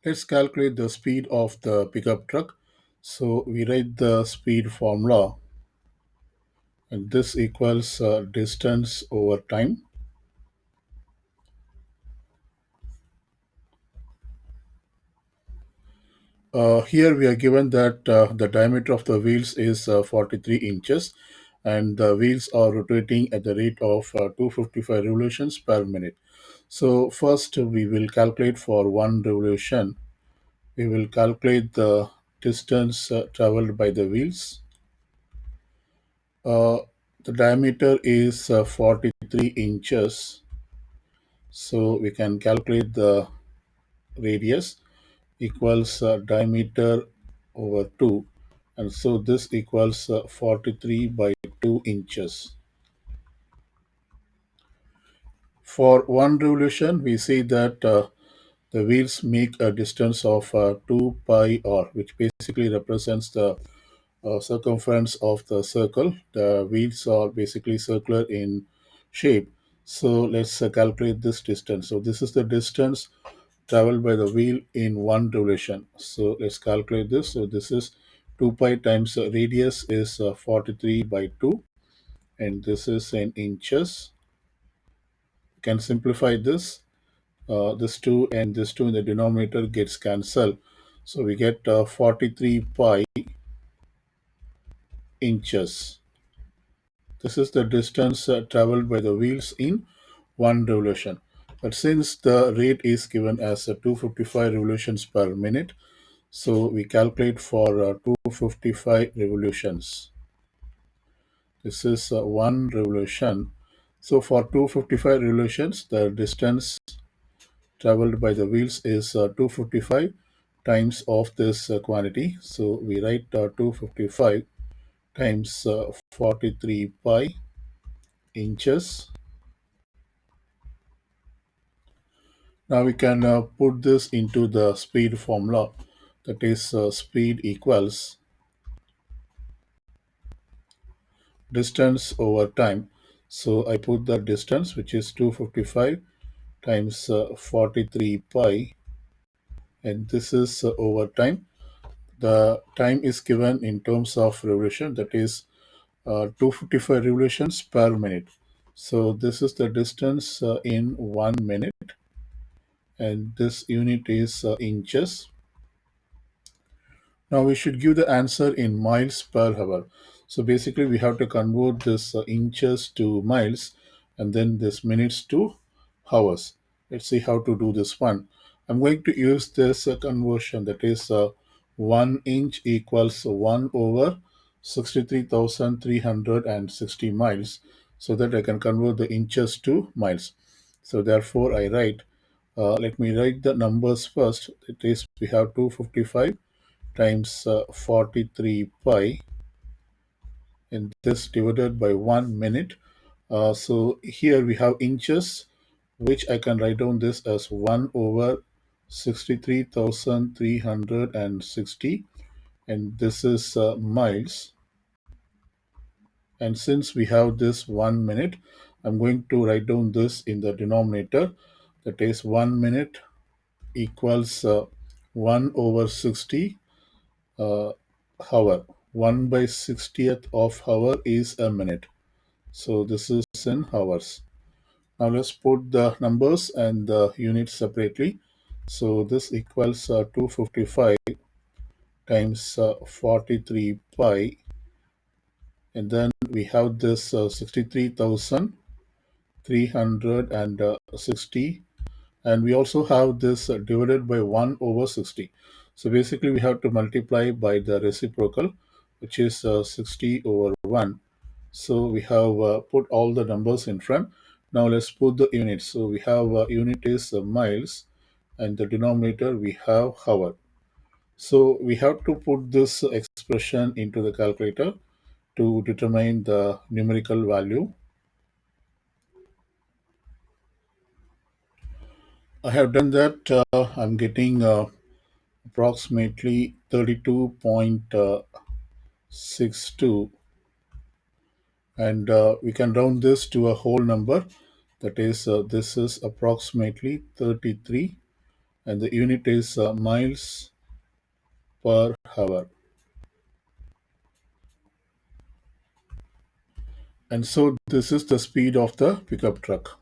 Let's calculate the speed of the pickup truck. So we write the speed formula, and this equals distance over time. Here we are given that the diameter of the wheels is 43 inches and the wheels are rotating at the rate of 255 revolutions per minute. So first we will calculate for one revolution. We will calculate the distance traveled by the wheels. Uh, the diameter is 43 inches, so we can calculate the radius equals diameter over 2, and so this equals 43 by 2 inches. For one revolution, we see that the wheels make a distance of 2 pi r, which basically represents the circumference of the circle. The wheels are basically circular in shape. So let's calculate this distance. So this is the distance traveled by the wheel in one revolution. So let's calculate this. So this is 2 pi times radius is 43 by 2, and this is in inches. You can simplify this. This 2 and this 2 in the denominator gets cancelled. So we get 43 pi inches. This is the distance traveled by the wheels in one revolution. But since the rate is given as 255 revolutions per minute, so we calculate for 255 revolutions. This is one revolution. So for 255 revolutions, the distance traveled by the wheels is 255 times of this quantity. So we write 255 times 43 pi inches. Now we can put this into the speed formula, that is speed equals distance over time. So I put the distance, which is 255 times 43 pi, and this is over time. The time is given in terms of revolution, that is 255 revolutions per minute. So this is the distance in 1 minute, and this unit is inches. Now we should give the answer in miles per hour. So basically we have to convert this inches to miles and then this minutes to hours. Let's see how to do this one. I'm going to use this conversion, that is 1 inch equals 1 over 63,360 miles, so that I can convert the inches to miles. So therefore I write, let me write the numbers first. It is, we have 255 times 43 pi, and this divided by 1 minute. So here we have inches, which I can write down this as 1 over 63,360, and this is miles. And since we have this 1 minute, I'm going to write down this in the denominator, that is 1 minute equals 1 over 60 uh, hour. 1 by 60th of hour is a minute. So this is in hours. Now let's put the numbers and the units separately. So this equals 255 times 43 pi, and then we have this 63,360, and we also have this divided by 1 over 60. So basically we have to multiply by the reciprocal, which is 60 over 1. So we have put all the numbers in front. Now let's put the units. So we have unit is miles, and the denominator we have hour. So we have to put this expression into the calculator to determine the numerical value. I have done that. I'm getting approximately 32.62, and we can round this to a whole number, that is this is approximately 33, and the unit is miles per hour. And so this is the speed of the pickup truck.